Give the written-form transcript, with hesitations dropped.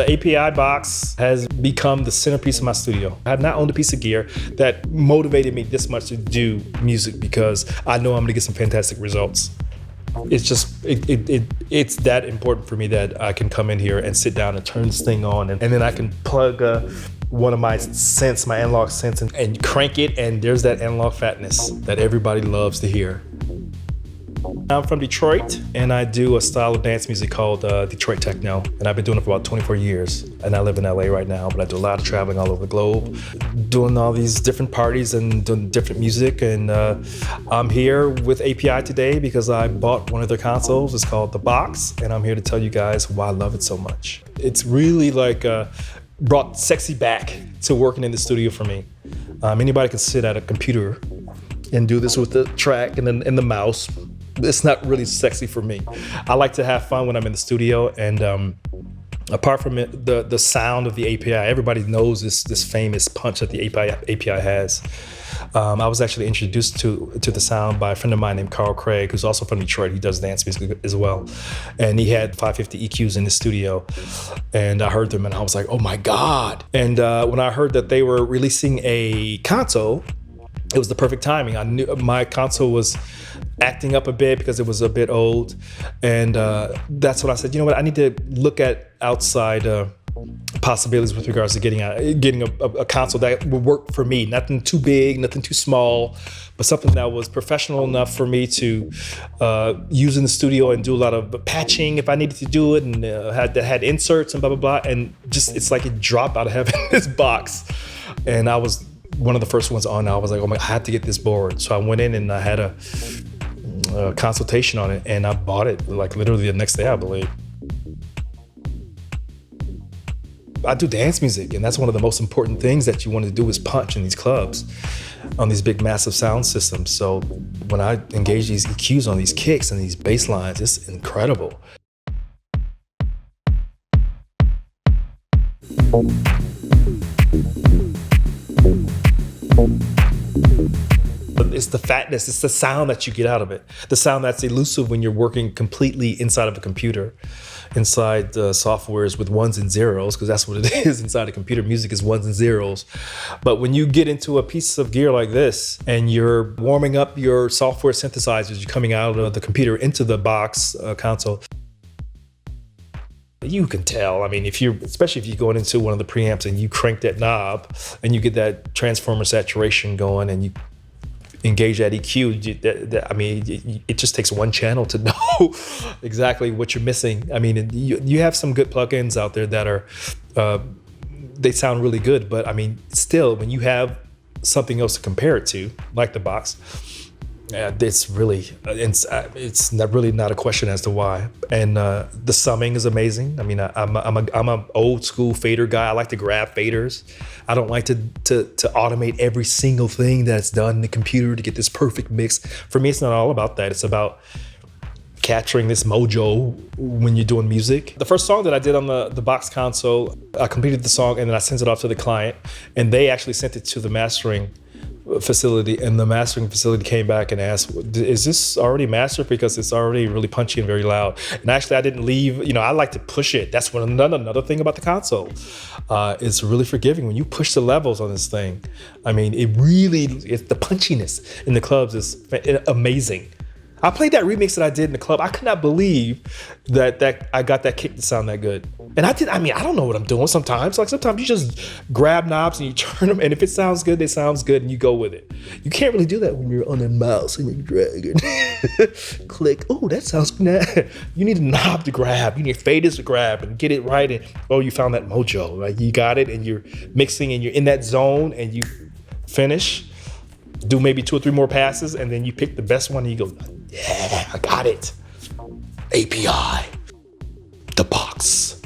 The API box has become the centerpiece of my studio. I have not owned a piece of gear that motivated me this much to do music because I know I'm gonna get some fantastic results. It's just, it's that important for me that I can come in here and sit down and turn this thing on and then I can plug one of my synths, my analog synths, and crank it, and there's that analog fatness that everybody loves to hear. I'm from Detroit, and I do a style of dance music called Detroit Techno, and I've been doing it for about 24 years. And I live in LA right now, but I do a lot of traveling all over the globe, doing all these different parties and doing different music. And I'm here with API today because I bought one of their consoles. It's called The Box, and I'm here to tell you guys why I love it so much. It's really like brought sexy back to working in the studio for me. Anybody can sit at a computer and do this with the track and the mouse. It's not really sexy for me. I like to have fun when I'm in the studio, and apart from it, the sound of the API, everybody knows this famous punch that the API has. I was actually introduced to the sound by a friend of mine named Carl Craig, who's also from Detroit. He does dance music as well. And he had 550 EQs in the studio. And I heard them and I was like, oh my God. And when I heard that they were releasing a console, it was the perfect timing. I knew my console was acting up a bit because it was a bit old. And that's when I said, you know what, I need to look at outside possibilities with regards to getting a console that would work for me. Nothing too big, nothing too small, but something that was professional enough for me to use in the studio and do a lot of patching if I needed to do it, and had inserts and blah, blah, blah. And just, it's like it dropped out of heaven, this box. And I was one of the first ones on. I was like, oh my, I had to get this board. So I went in and I had a consultation on it, and I bought it like literally the next day, I believe. I do dance music, and that's one of the most important things that you want to do is punch in these clubs on these big massive sound systems. So when I engage these EQs on these kicks and these bass lines, it's incredible. It's the fatness, it's the sound that you get out of it. The sound that's elusive when you're working completely inside of a computer, inside the softwares with ones and zeros, because that's what it is inside a computer. Music is ones and zeros. But when you get into a piece of gear like this and you're warming up your software synthesizers, you're coming out of the computer into the box console, you can tell. I mean, especially if you're going into one of the preamps and you crank that knob and you get that transformer saturation going and you engage that EQ, I mean, it just takes one channel to know exactly what you're missing. I mean, you have some good plugins out there that are, they sound really good, but I mean, still, when you have something else to compare it to, like the box, it's really, it's really not a question as to why. And the summing is amazing. I mean, I'm an old school fader guy. I like to grab faders. I don't like to automate every single thing that's done in the computer to get this perfect mix. For me, it's not all about that. It's about capturing this mojo when you're doing music. The first song that I did on the box console, I completed the song and then I sent it off to the client, and they actually sent it to the mastering facility, and the mastering facility came back and asked, is this already mastered, because it's already really punchy and very loud. And actually I didn't leave, I like to push it. That's another thing about the console. It's really forgiving when you push the levels on this thing. I mean, it's the punchiness in the clubs is amazing. I played that remix that I did in the club. I could not believe that I got that kick to sound that good. And I don't know what I'm doing sometimes. Like sometimes you just grab knobs and you turn them, and if it sounds good, it sounds good, and you go with it. You can't really do that when you're on the mouse and you're dragging. Click, oh, that sounds good. You need a knob to grab. You need faders to grab and get it right. And oh, you found that mojo. Like you got it, and you're mixing and you're in that zone, and you finish. Do maybe 2 or 3 more passes, and then you pick the best one and you go, yeah, I got it. API, the box.